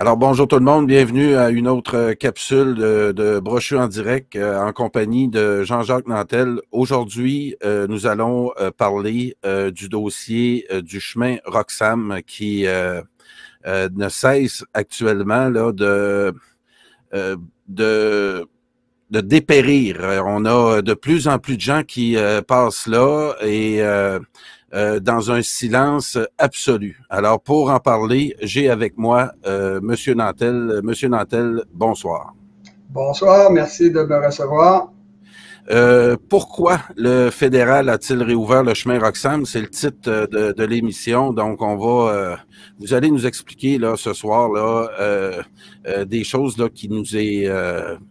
Alors bonjour tout le monde, bienvenue à une autre capsule de Brochu en direct en compagnie de Jean-Jacques Nantel. Aujourd'hui, nous allons parler du dossier du chemin Roxham qui ne cesse actuellement là, euh, de, de dépérir. On a de plus en plus de gens qui passent là et dans un silence absolu. Alors, pour en parler, j'ai avec moi Monsieur Nantel. Monsieur Nantel, bonsoir. Bonsoir, merci de me recevoir. Pourquoi le fédéral a-t-il réouvert le chemin Roxham? C'est le titre de l'émission. Donc, vous allez nous expliquer là ce soir là des choses là qui nous est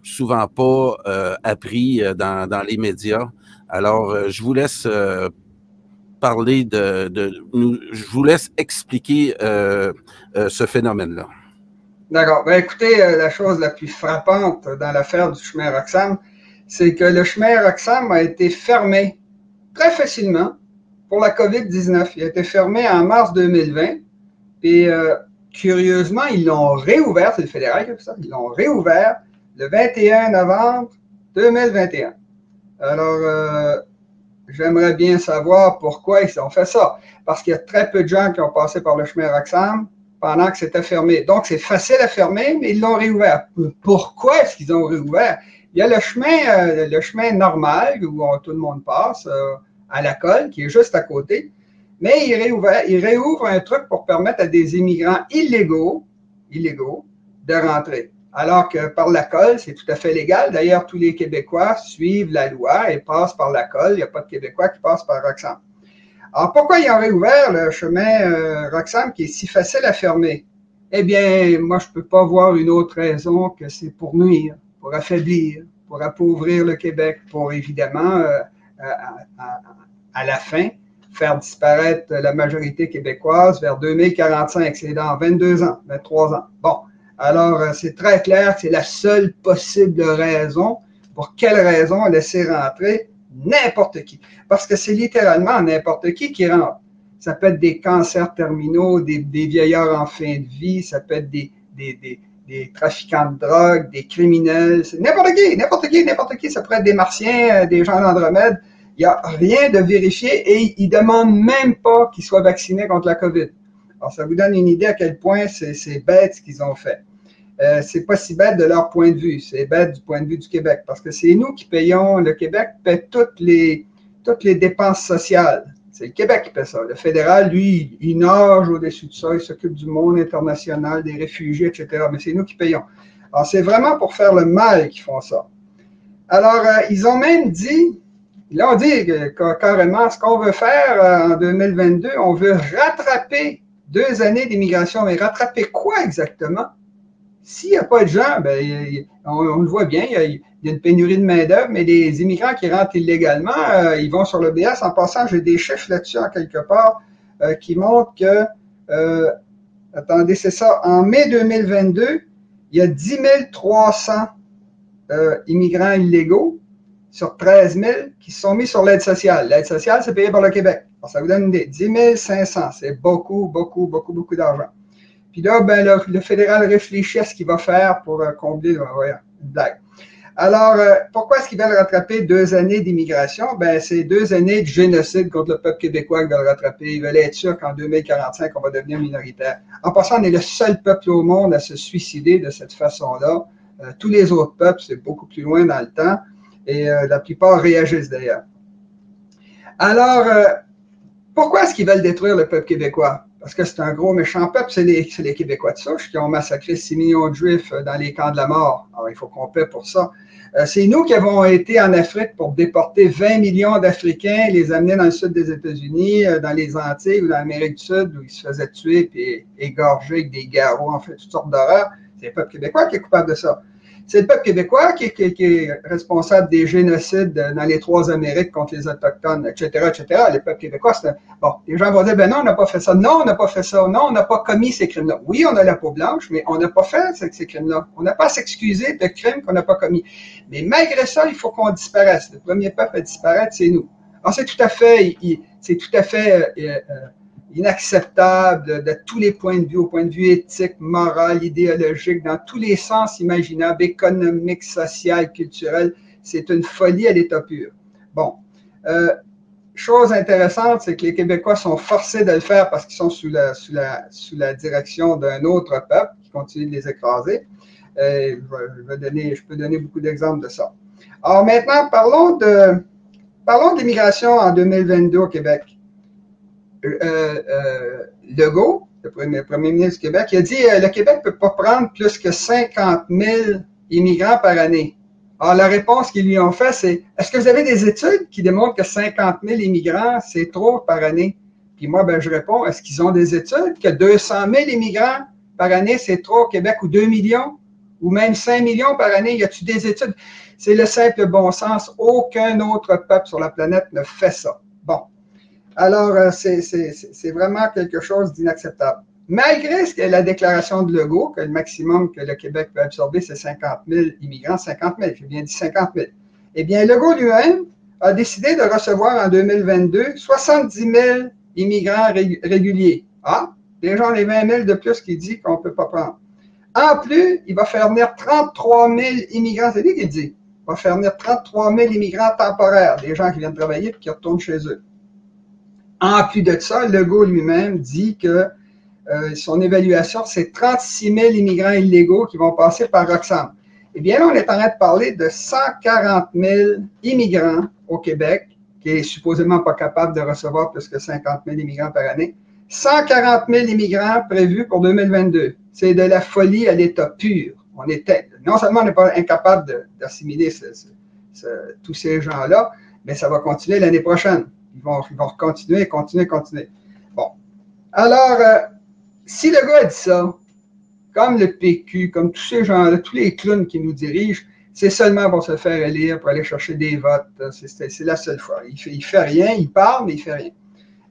souvent pas appris dans les médias. Alors, je vous laisse parler je vous laisse expliquer ce phénomène-là. D'accord. Ben, écoutez, la chose la plus frappante dans l'affaire du chemin Roxham, c'est que le chemin Roxham a été fermé très facilement pour la COVID-19. Il a été fermé en mars 2020. Puis, curieusement, ils l'ont réouvert, c'est le fédéral qui a fait ça, ils l'ont réouvert le 21 novembre 2021. Alors, j'aimerais bien savoir pourquoi ils ont fait ça. Parce qu'il y a très peu de gens qui ont passé par le chemin Roxham pendant que c'était fermé. Donc, c'est facile à fermer, mais ils l'ont réouvert. Pourquoi est-ce qu'ils ont réouvert? Il y a le chemin normal où tout le monde passe à la colle, qui est juste à côté. Mais ils réouvrent un truc pour permettre à des immigrants illégaux de rentrer. Alors que par la colle, c'est tout à fait légal. D'ailleurs, tous les Québécois suivent la loi et passent par la colle. Il n'y a pas de Québécois qui passent par Roxham. Alors, pourquoi ils ont réouvert le chemin Roxham qui est si facile à fermer? Eh bien, moi, je ne peux pas voir une autre raison que c'est pour nuire, pour affaiblir, pour appauvrir le Québec, pour évidemment, à la fin, faire disparaître la majorité québécoise vers 2045. C'est dans 22 ans, 23 ans. Bon, alors c'est très clair que c'est la seule possible raison. Pour quelle raison laisser rentrer n'importe qui? Parce que c'est littéralement n'importe qui rentre. Ça peut être des cancers terminaux, des vieillards en fin de vie, ça peut être des trafiquants de drogue, des criminels, n'importe qui. Ça pourrait être des martiens, des gens d'Andromède. Il n'y a rien de vérifié et ils ne demandent même pas qu'ils soient vaccinés contre la COVID. Alors, ça vous donne une idée à quel point c'est bête ce qu'ils ont fait. C'est pas si bête de leur point de vue, c'est bête du point de vue du Québec, parce que c'est nous qui payons, le Québec paie toutes les dépenses sociales. C'est le Québec qui paie ça. Le fédéral, lui, il nage au-dessus de ça, il s'occupe du monde international, des réfugiés, etc. Mais c'est nous qui payons. Alors, c'est vraiment pour faire le mal qu'ils font ça. Alors, ils ont même dit, là, on dit carrément, ce qu'on veut faire en 2022, on veut rattraper 2 années d'immigration. Mais rattraper quoi exactement? S'il n'y a pas de gens, ben, on le voit bien, il y a une pénurie de main-d'œuvre, mais les immigrants qui rentrent illégalement, ils vont sur le BS. En passant, j'ai des chiffres là-dessus en quelque part qui montrent que, attendez, c'est ça, en mai 2022, il y a 10 300 immigrants illégaux sur 13 000 qui se sont mis sur l'aide sociale. L'aide sociale, c'est payé par le Québec. Alors, ça vous donne une idée. 10 500, c'est beaucoup d'argent. Puis là, ben, le fédéral réfléchit à ce qu'il va faire pour combler une blague. Alors, pourquoi est-ce qu'ils veulent rattraper 2 années d'immigration? Ben, c'est 2 années de génocide contre le peuple québécois qu'ils veulent rattraper. Ils veulent être sûrs qu'en 2045, on va devenir minoritaire. En passant, on est le seul peuple au monde à se suicider de cette façon-là. Tous les autres peuples, c'est beaucoup plus loin dans le temps. Et la plupart réagissent d'ailleurs. Alors, pourquoi est-ce qu'ils veulent détruire le peuple québécois? Parce que c'est un gros méchant peuple, c'est les Québécois de souche qui ont massacré 6 millions de Juifs dans les camps de la mort. Alors, il faut qu'on paie pour ça. C'est nous qui avons été en Afrique pour déporter 20 millions d'Africains, les amener dans le sud des États-Unis, dans les Antilles ou dans l'Amérique du Sud, où ils se faisaient tuer et égorger avec des garrots, en fait, toutes sortes d'horreurs. C'est le peuple québécois qui est coupable de ça. C'est le peuple québécois qui est responsable des génocides dans les 3 Amériques contre les Autochtones, etc., etc. Le peuple québécois, c'est bon. Les gens vont dire, ben non, on n'a pas fait ça. Non, on n'a pas fait ça. Non, on n'a pas commis ces crimes-là. Oui, on a la peau blanche, mais on n'a pas fait ces crimes-là. On n'a pas à s'excuser de crimes qu'on n'a pas commis. Mais malgré ça, il faut qu'on disparaisse. Le premier peuple à disparaître, c'est nous. Alors, c'est tout à fait inacceptable de tous les points de vue, au point de vue éthique, moral, idéologique, dans tous les sens imaginables, économique, social, culturel. C'est une folie à l'état pur. Bon. Chose intéressante, c'est que les Québécois sont forcés de le faire parce qu'ils sont sous la direction d'un autre peuple qui continue de les écraser. Je peux donner beaucoup d'exemples de ça. Alors maintenant, parlons de l'immigration en 2022 au Québec. Legault, le premier ministre du Québec, il a dit que le Québec ne peut pas prendre plus que 50 000 immigrants par année. Alors, la réponse qu'ils lui ont fait, c'est « Est-ce que vous avez des études qui démontrent que 50 000 immigrants, c'est trop par année? » Puis moi, je réponds « Est-ce qu'ils ont des études que 200 000 immigrants par année, c'est trop au Québec, ou 2 millions, ou même 5 millions par année? Y a-t-il des études? » C'est le simple bon sens. Aucun autre peuple sur la planète ne fait ça. Bon. Alors, c'est vraiment quelque chose d'inacceptable. Malgré la déclaration de Legault, que le maximum que le Québec peut absorber, c'est 50 000 immigrants, 50 000, j'ai bien dit 50 000. Eh bien, Legault lui-même a décidé de recevoir en 2022 70 000 immigrants réguliers. Ah, déjà les 20 000 de plus qu'il dit qu'on ne peut pas prendre. En plus, il va faire venir 33 000 immigrants, c'est lui qui le dit. Il va faire venir 33 000 immigrants temporaires, des gens qui viennent travailler et qui retournent chez eux. En plus de ça, Legault lui-même dit que son évaluation, c'est 36 000 immigrants illégaux qui vont passer par Roxham. Eh bien, là, on est en train de parler de 140 000 immigrants au Québec, qui est supposément pas capable de recevoir plus que 50 000 immigrants par année. 140 000 immigrants prévus pour 2022. C'est de la folie à l'état pur. Non seulement on n'est pas incapable d'assimiler tous ces gens-là, mais ça va continuer l'année prochaine. Ils vont continuer. Bon. Alors, si le gars a dit ça, comme le PQ, comme tous ces gens-là, tous les clowns qui nous dirigent, c'est seulement pour se faire élire, pour aller chercher des votes. C'est la seule fois. Il fait rien, il parle, mais il fait rien.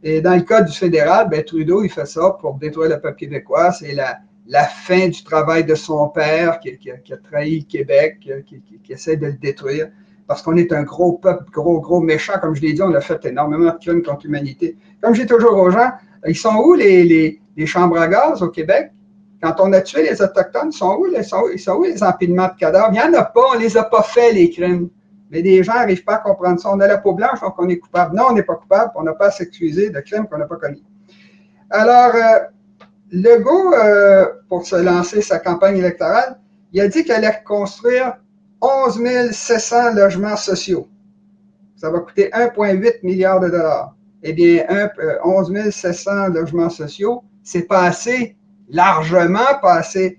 Et dans le cas du fédéral, Trudeau, il fait ça pour détruire le peuple québécois. C'est la fin du travail de son père qui a trahi le Québec, qui essaie de le détruire. Parce qu'on est un gros peuple, gros méchant. Comme je l'ai dit, on a fait énormément de crimes contre l'humanité. Comme je dis toujours aux gens, ils sont où les chambres à gaz au Québec? Quand on a tué les Autochtones, ils sont où les empilements de cadavres? Il n'y en a pas, on ne les a pas fait, les crimes. Mais les gens n'arrivent pas à comprendre ça. On a la peau blanche, donc on est coupable. Non, on n'est pas coupable, on n'a pas à s'excuser de crimes qu'on n'a pas commis. Alors, Legault, pour se lancer sa campagne électorale, il a dit qu'il allait construire 11 700 logements sociaux. Ça va coûter 1,8 milliard de dollars. Eh bien, 11 700 logements sociaux, c'est pas assez, largement pas assez,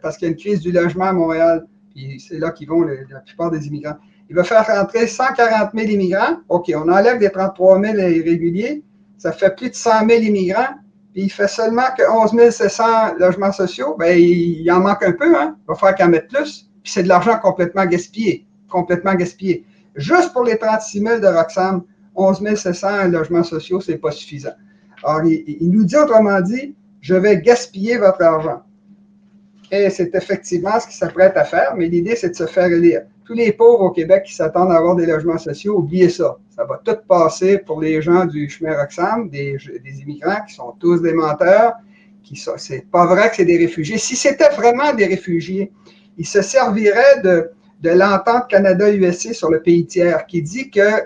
parce qu'il y a une crise du logement à Montréal. Puis c'est là qu'ils vont la plupart des immigrants. Il va faire rentrer 140 000 immigrants. OK, on enlève les 33 000 irréguliers. Ça fait plus de 100 000 immigrants. Puis il fait seulement que 11 700 logements sociaux. Bien, il en manque un peu, hein? Il va falloir qu'en mettre plus. Puis c'est de l'argent complètement gaspillé. Complètement gaspillé. Juste pour les 36 000 de Roxham, 11 700 logements sociaux, c'est pas suffisant. Alors, il nous dit, autrement dit, je vais gaspiller votre argent. Et c'est effectivement ce qu'il s'apprête à faire, mais l'idée, c'est de se faire élire. Tous les pauvres au Québec qui s'attendent à avoir des logements sociaux, oubliez ça. Ça va tout passer pour les gens du chemin Roxham, des immigrants qui sont tous des menteurs. C'est pas vrai que c'est des réfugiés. Si c'était vraiment des réfugiés, ils se serviraient de l'entente Canada-USA sur le pays tiers qui dit que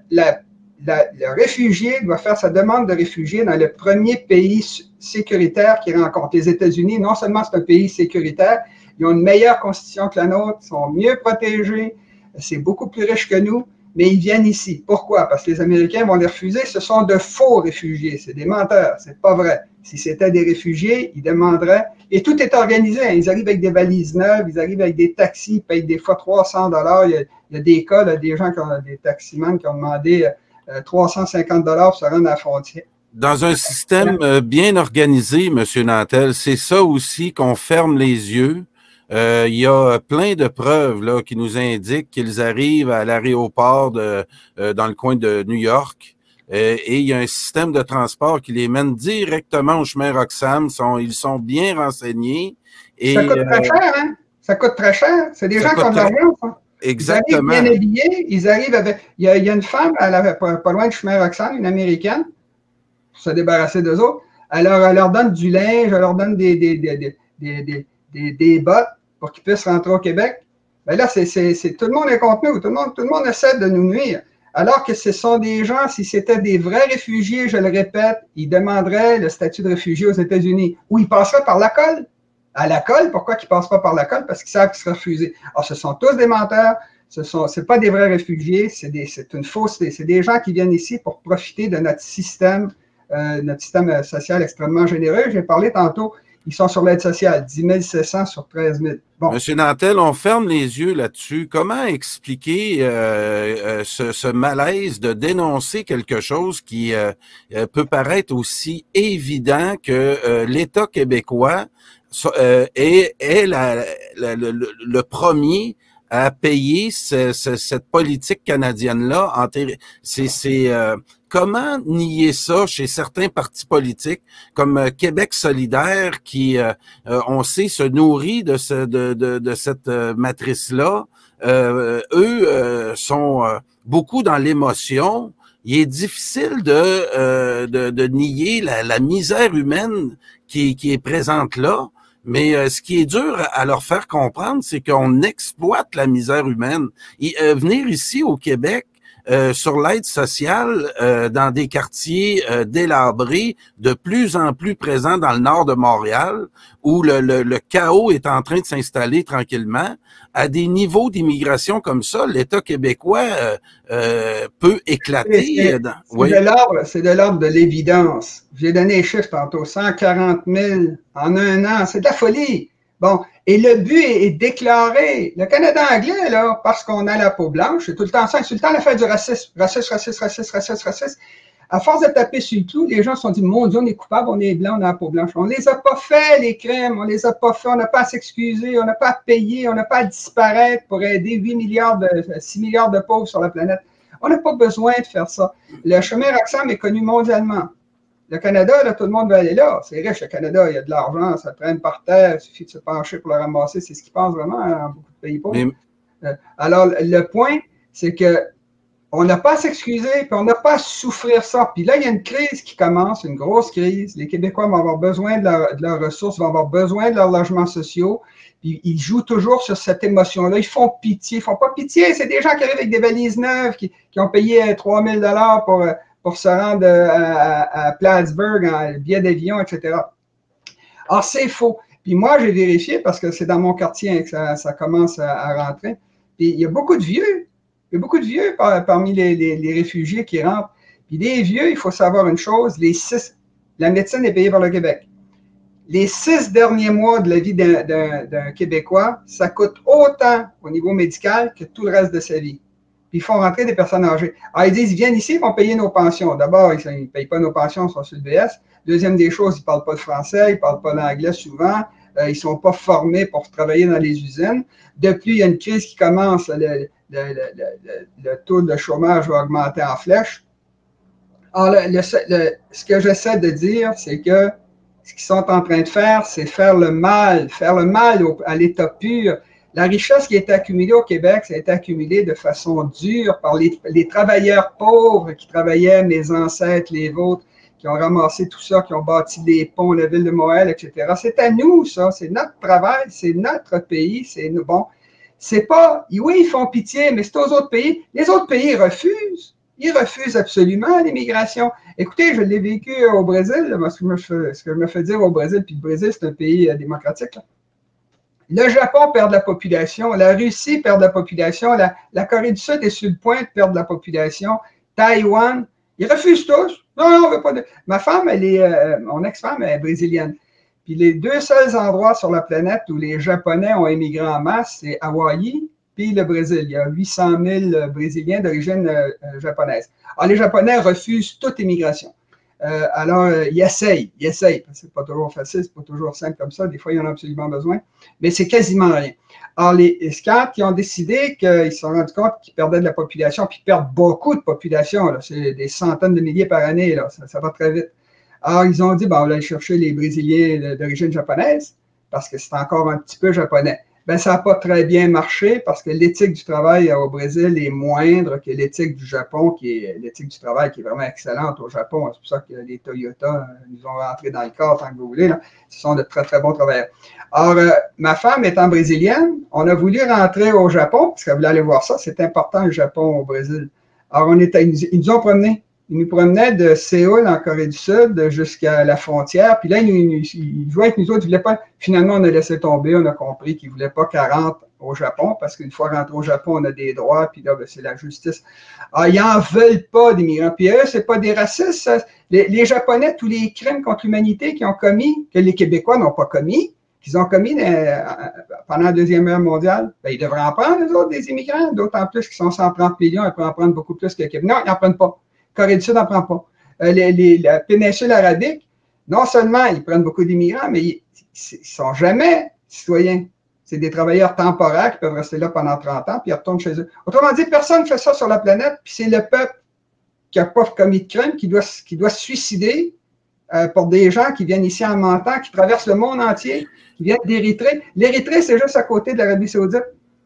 le réfugié doit faire sa demande de réfugié dans le premier pays sécuritaire qu'il rencontre. Les États-Unis, non seulement c'est un pays sécuritaire, ils ont une meilleure constitution que la nôtre, ils sont mieux protégés, c'est beaucoup plus riche que nous, mais ils viennent ici. Pourquoi? Parce que les Américains vont les refuser. Ce sont de faux réfugiés, c'est des menteurs, c'est pas vrai. Si c'était des réfugiés, ils demanderaient, et tout est organisé, hein. Ils arrivent avec des valises neuves, ils arrivent avec des taxis, ils payent des fois 300 $. Il y a des cas, là, des gens, des taximans qui ont demandé 350 $ pour se rendre à la frontière. Dans un système bien organisé, M. Nantel, c'est ça aussi qu'on ferme les yeux. Il y a plein de preuves là, qui nous indiquent qu'ils arrivent à l'aéroport dans le coin de New York. Et il y a un système de transport qui les mène directement au chemin Roxham. Ils sont bien renseignés. Et, ça coûte très cher, hein? Ça coûte très cher. C'est des gens qui ont de l'argent, ça. Exactement. Ils arrivent bien habillés. Ils arrivent avec... Il y a une femme, pas loin du chemin Roxham, une Américaine. se débarrasser d'eux autres. Alors, elle leur donne du linge, elle leur donne des bottes pour qu'ils puissent rentrer au Québec. Ben là, tout le monde est contre nous. Tout le monde essaie de nous nuire. Alors que ce sont des gens, si c'était des vrais réfugiés, je le répète, ils demanderaient le statut de réfugié aux États-Unis, ou ils passeraient par la colle. À la colle, pourquoi qu'ils ne passent pas par la colle? Parce qu'ils savent qu'ils seraient refusés. Alors, ce sont tous des menteurs, c'est pas des vrais réfugiés, c'est une fausseté. C'est des gens qui viennent ici pour profiter de notre système social extrêmement généreux. J'ai parlé tantôt, ils sont sur l'aide sociale, 10 700 sur 13 000. Bon. Monsieur Nantel, on ferme les yeux là-dessus. Comment expliquer ce malaise de dénoncer quelque chose qui peut paraître aussi évident que l'État québécois est le premier à payer cette politique canadienne-là? Comment nier ça chez certains partis politiques comme Québec solidaire qui, on sait, se nourrit de cette matrice-là? Eux sont beaucoup dans l'émotion. Il est difficile de nier la misère humaine qui est présente là. Mais ce qui est dur à leur faire comprendre, c'est qu'on exploite la misère humaine. Venir ici au Québec, sur l'aide sociale, dans des quartiers délabrés, de plus en plus présents dans le nord de Montréal, où le chaos est en train de s'installer tranquillement, à des niveaux d'immigration comme ça, l'État québécois peut éclater. C'est de l'ordre de l'évidence. J'ai donné les chiffres tantôt, 140 000 en un an, c'est de la folie. Bon, et le but est déclaré. Le Canada anglais, là, parce qu'on a la peau blanche, c'est tout le temps ça, c'est tout le temps l'affaire du racisme. Racisme. À force de taper sur le clou, les gens se sont dit, mon Dieu, on est coupable, on est blanc, on a la peau blanche. On les a pas fait, les crimes, on les a pas fait, on n'a pas à s'excuser, on n'a pas à payer, on n'a pas à disparaître pour aider 6 milliards de pauvres sur la planète. On n'a pas besoin de faire ça. Le chemin Roxham est connu mondialement. Le Canada, là, tout le monde veut aller là. C'est riche, le Canada, il y a de l'argent, ça traîne par terre, il suffit de se pencher pour le ramasser. C'est ce qu'ils pensent vraiment dans beaucoup de pays pauvres. Alors, le point, c'est que on n'a pas à s'excuser, puis on n'a pas à souffrir ça. Puis là, il y a une crise qui commence, une grosse crise. Les Québécois vont avoir besoin de leurs ressources, vont avoir besoin de leurs logements sociaux. Puis ils jouent toujours sur cette émotion-là. Ils font pitié. Ils font pas pitié. C'est des gens qui arrivent avec des valises neuves, qui ont payé 3 000 pour se rendre à Plattsburgh en billet d'avion, etc. Alors, c'est faux. Puis moi, j'ai vérifié parce que c'est dans mon quartier que ça commence à rentrer. Puis il y a beaucoup de vieux. Il y a beaucoup de vieux parmi les réfugiés qui rentrent. Puis les vieux, il faut savoir une chose, la médecine est payée par le Québec. Les 6 derniers mois de la vie d'un Québécois, ça coûte autant au niveau médical que tout le reste de sa vie. Puis ils font rentrer des personnes âgées. Alors, ils disent, ils viennent ici, ils vont payer nos pensions. D'abord, ils ne payent pas nos pensions, ils sont sur le BS. Deuxième des choses, ils ne parlent pas de français, ils ne parlent pas l'anglais souvent. Ils ne sont pas formés pour travailler dans les usines. Depuis, il y a une crise qui commence. Le taux de chômage va augmenter en flèche. Alors, ce que j'essaie de dire, c'est que ce qu'ils sont en train de faire, c'est faire le mal à l'État pur. La richesse qui a été accumulée au Québec, ça a été accumulée de façon dure par les travailleurs pauvres qui travaillaient, mes ancêtres, les vôtres, qui ont ramassé tout ça, qui ont bâti des ponts, la ville de Montréal, etc. C'est à nous, ça. C'est notre travail, c'est notre pays, c'est nous. Bon, c'est pas, oui, ils font pitié, mais c'est aux autres pays. Les autres pays refusent. Ils refusent absolument l'immigration. Écoutez, je l'ai vécu au Brésil, ce que je me fais dire au Brésil, puis le Brésil, c'est un pays démocratique, là. Le Japon perd de la population, la Russie perd de la population, la Corée du Sud est sur le point de perdre de la population, Taïwan, ils refusent tous. Non, on veut pas de... Ma femme, mon ex-femme, elle est brésilienne. Puis les 2 seuls endroits sur la planète où les Japonais ont émigré en masse, c'est Hawaï puis le Brésil. Il y a 800 000 Brésiliens d'origine japonaise. Alors, les Japonais refusent toute immigration. Alors, ils essayent. C'est pas toujours facile, c'est pas toujours simple comme ça. Des fois, ils en ont absolument besoin. Mais c'est quasiment rien. Alors, les scouts, ils ont décidé qu'ils se sont rendus compte qu'ils perdaient de la population, puis ils perdent beaucoup de population. C'est des centaines de milliers par année. Là. Ça va très vite. Alors, ils ont dit, on va aller chercher les Brésiliens d'origine japonaise, parce que c'est encore un petit peu japonais. Ben, ça n'a pas très bien marché parce que l'éthique du travail au Brésil est moindre que l'éthique du Japon, qui est l'éthique du travail qui est vraiment excellente au Japon. C'est pour ça que les Toyota nous ont rentré dans le corps, tant que vous voulez. Là. Ce sont de très, très bons travailleurs. Alors, ma femme étant brésilienne, on a voulu rentrer au Japon parce qu'elle voulait aller voir ça. C'est important, le Japon au Brésil. Alors, ils nous ont promenés. Ils nous promenaient de Séoul, en Corée du Sud, jusqu'à la frontière. Puis là, ils jouaient avec nous autres. Ils voulaient pas. Finalement, on a laissé tomber. On a compris qu'ils ne voulaient pas qu'elle rentre au Japon, parce qu'une fois rentré au Japon, on a des droits. Puis là, ben, c'est la justice. Ah, ils n'en veulent pas des migrants. Puis eux, c'est pas des racistes. Les Japonais, tous les crimes contre l'humanité qu'ils ont commis, que les Québécois n'ont pas commis, qu'ils ont commis pendant la Deuxième Guerre mondiale, ben, ils devraient en prendre, les autres, des immigrants. D'autant plus qu'ils sont 130 millions, ils peuvent en prendre beaucoup plus que le Québec. Non, ils n'en prennent pas. Corée du Sud n'en prend pas. La péninsule arabique, non seulement ils prennent beaucoup d'immigrants, mais ils ne sont jamais citoyens. C'est des travailleurs temporaires qui peuvent rester là pendant 30 ans, puis ils retournent chez eux. Autrement dit, personne ne fait ça sur la planète, puis c'est le peuple qui n'a pas commis de crime qui doit se suicider pour des gens qui viennent ici en mentant, qui traversent le monde entier, qui viennent d'Érythrée. L'Érythrée, c'est juste à côté de l'Arabie Saoudite.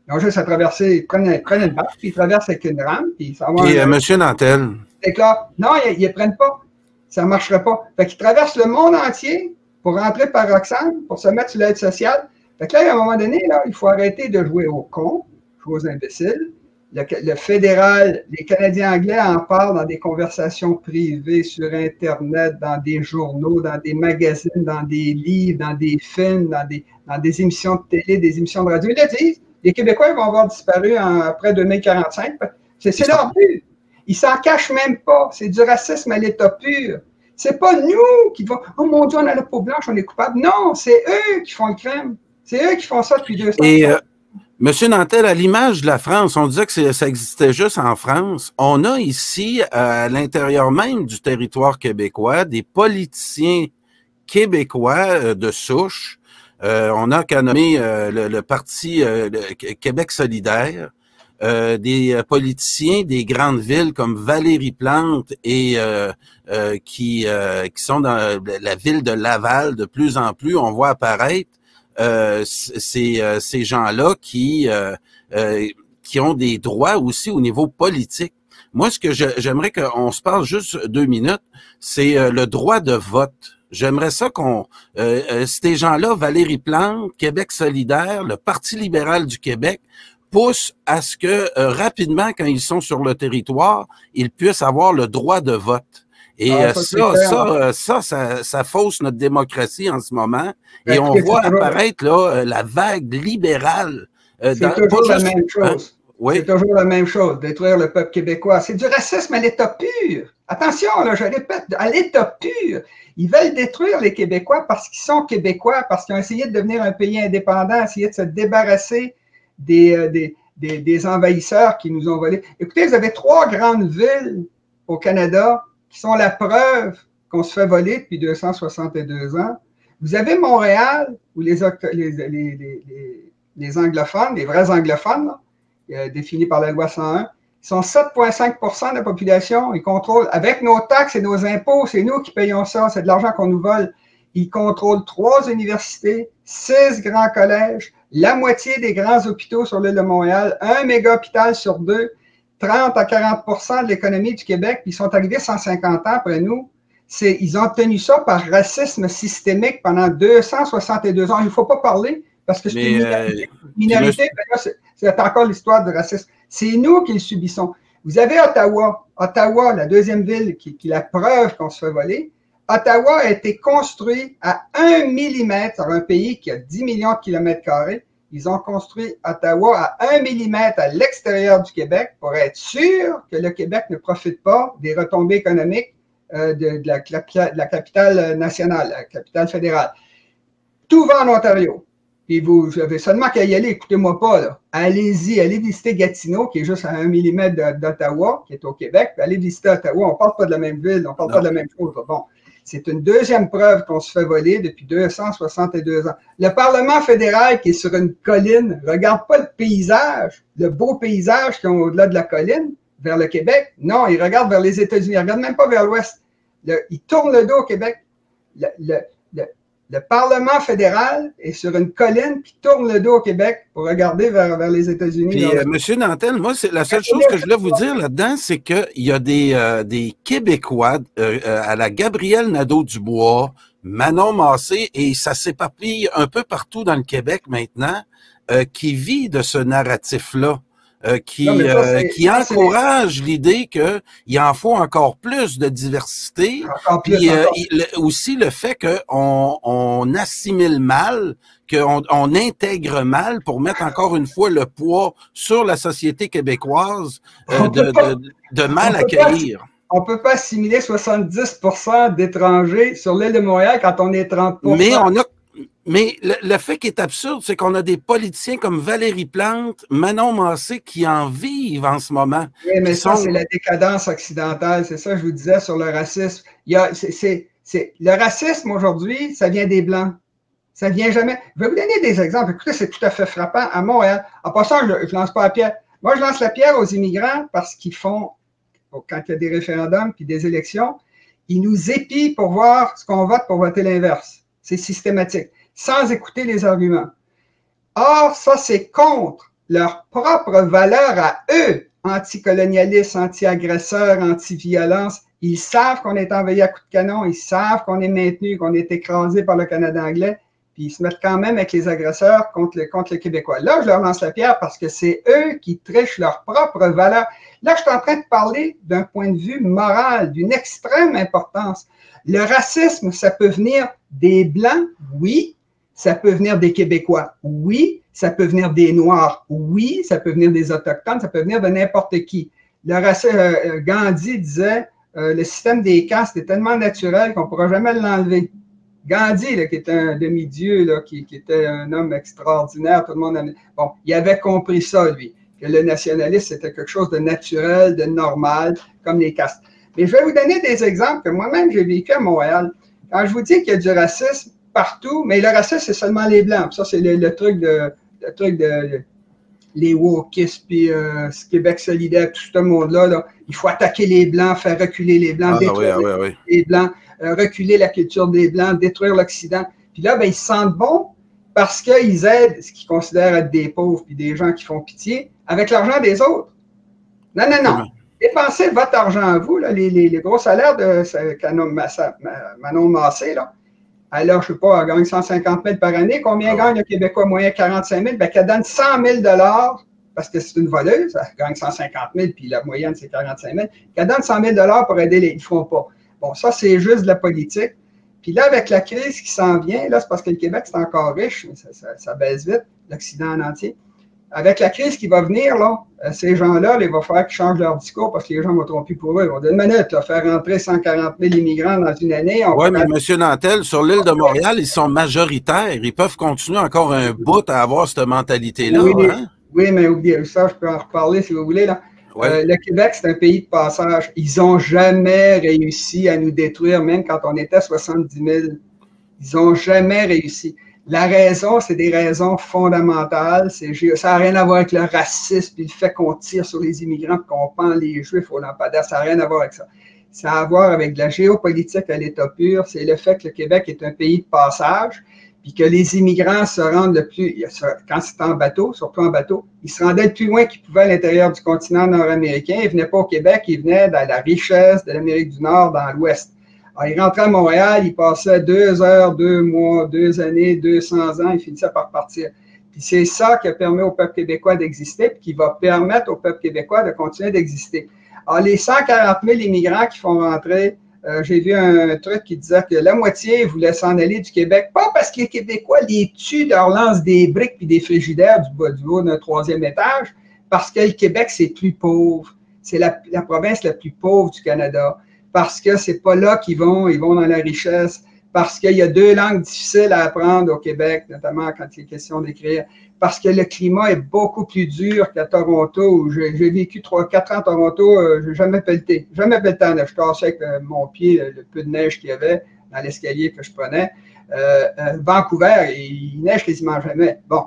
Ils ont juste à traverser, ils prennent une barque, puis ils traversent avec une rame, puis ils s'en vont. Et M. Nantel. C'est clair. Non, ils ne prennent pas. Ça ne marcherait pas. Fait qu'ils traversent le monde entier pour rentrer par Roxham, pour se mettre sur l'aide sociale. Fait que là, à un moment donné, là, il faut arrêter de jouer aux cons, jouer aux imbéciles. Le fédéral, les Canadiens anglais en parlent dans des conversations privées sur Internet, dans des journaux, dans des magazines, dans des livres, dans des films, dans des émissions de télé, des émissions de radio. Ils le disent. Les Québécois ils vont avoir disparu après 2045. C'est leur but. Ils s'en cachent même pas. C'est du racisme à l'état pur. C'est pas nous qui vont « Oh mon Dieu, on a la peau blanche, on est coupable. » Non, c'est eux qui font le crime. C'est eux qui font ça depuis 200 ans. Et M. Nantel, à l'image de la France, on disait que ça existait juste en France. On a ici, à l'intérieur même du territoire québécois, des politiciens québécois de souche. On a qu'à nommer le parti le Québec solidaire. Des politiciens des grandes villes comme Valérie Plante et qui sont dans la ville de Laval de plus en plus, on voit apparaître ces gens-là qui ont des droits aussi au niveau politique. Moi, ce que j'aimerais qu'on se parle juste 2 minutes, c'est le droit de vote. J'aimerais ça ces gens-là, Valérie Plante, Québec solidaire, le Parti libéral du Québec, pousse à ce que rapidement, quand ils sont sur le territoire, ils puissent avoir le droit de vote. Et ça fausse notre démocratie en ce moment. Et on voit apparaître là la vague libérale. C'est toujours la même chose. Oui. C'est toujours la même chose, détruire le peuple québécois. C'est du racisme à l'état pur. Attention, là, je répète, à l'état pur. Ils veulent détruire les Québécois parce qu'ils sont Québécois, parce qu'ils ont essayé de devenir un pays indépendant, essayé de se débarrasser des envahisseurs qui nous ont volés. Écoutez, vous avez 3 grandes villes au Canada qui sont la preuve qu'on se fait voler depuis 262 ans. Vous avez Montréal, où les anglophones, les vrais anglophones, là, définis par la loi 101, ils sont 7,5% de la population. Ils contrôlent, avec nos taxes et nos impôts, c'est nous qui payons ça, c'est de l'argent qu'on nous vole. Ils contrôlent 3 universités, 6 grands collèges, la moitié des grands hôpitaux sur l'île de Montréal, un méga-hôpital sur 2, 30 à 40% de l'économie du Québec, puis ils sont arrivés 150 ans après nous. Ils ont obtenu ça par racisme systémique pendant 262 ans. Il ne faut pas parler, parce que c'est une minorité. C'est encore l'histoire du racisme. C'est nous qui le subissons. Vous avez Ottawa. Ottawa, la deuxième ville qui est la preuve qu'on se fait voler. Ottawa a été construit à 1 millimètre, sur un pays qui a 10 millions de kilomètres carrés. Ils ont construit Ottawa à 1 millimètre à l'extérieur du Québec pour être sûr que le Québec ne profite pas des retombées économiques de la capitale nationale, la capitale fédérale. Tout va en Ontario. Et vous avez seulement qu'à y aller, écoutez-moi pas, là. Allez-y, allez visiter Gatineau, qui est juste à 1 millimètre d'Ottawa, qui est au Québec, puis allez visiter Ottawa. On ne parle pas de la même ville, on ne parle pas de la même chose. Bon. C'est une deuxième preuve qu'on se fait voler depuis 262 ans. Le Parlement fédéral, qui est sur une colline, ne regarde pas le paysage, le beau paysage qui est au-delà de la colline, vers le Québec. Non, il regarde vers les États-Unis. Il ne regarde même pas vers l'Ouest. Il tourne le dos au Québec. Le Parlement fédéral est sur une colline puis tourne le dos au Québec pour regarder vers les États-Unis. Puis, M. Nantel, moi, c'est la seule chose que je voulais vous dire là-dedans, c'est qu'il y a des Québécois à la Gabrielle Nadeau-Dubois, Manon Massé, et ça s'éparpille un peu partout dans le Québec maintenant, qui vit de ce narratif-là. Qui encourage l'idée qu'il en faut encore plus de diversité, puis aussi le fait qu'on assimile mal, qu'on intègre mal pour mettre encore une fois le poids sur la société québécoise de mal accueillir. On ne peut pas assimiler 70% d'étrangers sur l'île de Montréal quand on est 30%. Mais le fait qui est absurde, c'est qu'on a des politiciens comme Valérie Plante, Manon Massé qui en vivent en ce moment. Oui, mais ça, c'est la décadence occidentale. C'est ça que je vous disais sur le racisme. Le racisme aujourd'hui, ça vient des Blancs. Ça vient jamais. Je vais vous donner des exemples. Écoutez, c'est tout à fait frappant à Montréal. En passant, je ne lance pas la pierre. Moi, je lance la pierre aux immigrants parce qu'ils font, quand il y a des référendums puis des élections, ils nous épient pour voir ce qu'on vote pour voter l'inverse. C'est systématique, sans écouter les arguments. Or, ça, c'est contre leur propre valeur à eux, anticolonialistes, anti-agresseurs, anti-violence. Ils savent qu'on est envahi à coups de canon, ils savent qu'on est maintenu, qu'on est écrasé par le Canada anglais, puis ils se mettent quand même avec les agresseurs contre le Québécois. Là, je leur lance la pierre parce que c'est eux qui trichent leur propre valeur. Là, je suis en train de parler d'un point de vue moral, d'une extrême importance. Le racisme, ça peut venir des Blancs, oui. Ça peut venir des Québécois, oui. Ça peut venir des Noirs, oui. Ça peut venir des Autochtones, ça peut venir de n'importe qui. Le racisme, Gandhi disait, le système des castes est tellement naturel qu'on ne pourra jamais l'enlever. Gandhi, là, qui était un demi-dieu, là, qui était un homme extraordinaire, tout le monde bon, il avait compris ça, lui, que le nationalisme, c'était quelque chose de naturel, de normal, comme les castes. Mais je vais vous donner des exemples que moi-même, j'ai vécu à Montréal. Quand je vous dis qu'il y a du racisme partout, mais le racisme, c'est seulement les Blancs. Ça, c'est le truc de les wokistes, puis Québec solidaire, tout ce monde-là. Là. Il faut attaquer les Blancs, faire reculer les Blancs, détruire les Blancs, reculer la culture des Blancs, détruire l'Occident. Puis là, ben, ils se sentent bons parce qu'ils aident ce qu'ils considèrent être des pauvres puis des gens qui font pitié avec l'argent des autres. Non, non, non. Dépensez votre argent à vous, là, les gros salaires de Manon Massé, là. Alors, je ne sais pas, elle gagne 150 000 par année. Combien gagne le Québécois moyen? 45 000. Bien, qu'elle donne 100 000 parce que c'est une voleuse. Elle gagne 150 000, puis la moyenne, c'est 45 000. Qu'elle donne 100 000 pour aider les... Ils ne font pas. Bon, ça, c'est juste de la politique. Puis là, avec la crise qui s'en vient, là, c'est parce que le Québec, c'est encore riche, mais ça baisse vite, l'Occident en entier. Avec la crise qui va venir, là, ces gens-là, il va falloir qu'ils changent leur discours parce que les gens vont tromper pour eux. Ils vont dire, une minute, là, faire rentrer 140 000 immigrants dans une année. Oui, mais M. Nantel, sur l'île de Montréal, ils sont majoritaires. Ils peuvent continuer encore un bout à avoir cette mentalité-là. Oui, hein? Oui, mais oubliez ça, je peux en reparler si vous voulez. Là. Ouais. Le Québec, c'est un pays de passage. Ils n'ont jamais réussi à nous détruire, même quand on était 70 000. Ils n'ont jamais réussi. La raison, c'est des raisons fondamentales. Ça n'a rien à voir avec le racisme et le fait qu'on tire sur les immigrants et qu'on pend les Juifs au lampadaire. Ça n'a rien à voir avec ça. Ça a à voir avec de la géopolitique à l'état pur. C'est le fait que le Québec est un pays de passage puis que les immigrants se rendent le plus... Quand c'était en bateau, surtout en bateau, ils se rendaient le plus loin qu'ils pouvaient à l'intérieur du continent nord-américain. Ils ne venaient pas au Québec, ils venaient dans la richesse de l'Amérique du Nord, dans l'Ouest. Alors, ils rentraient à Montréal, ils passaient 2 heures, 2 mois, 2 années, 200 ans, ils finissaient par partir. Puis c'est ça qui a permis au peuple québécois d'exister, puis qui va permettre au peuple québécois de continuer d'exister. Alors, les 140 000 immigrants qui font rentrer, j'ai vu un truc qui disait que la moitié voulait s'en aller du Québec, pas parce que les Québécois les tuent, leur lancent des briques puis des frigidaires du haut d'un 3e étage, parce que le Québec, c'est plus pauvre. C'est la province la plus pauvre du Canada. Parce que c'est pas là qu'ils vont, ils vont dans la richesse, parce qu'il y a 2 langues difficiles à apprendre au Québec, notamment quand il est question d'écrire, parce que le climat est beaucoup plus dur qu'à Toronto, où j'ai vécu 3-4 ans à Toronto, j'ai jamais pelleté en neige. Je cassais avec mon pied le peu de neige qu'il y avait dans l'escalier que je prenais. Vancouver, il neige quasiment jamais. Bon.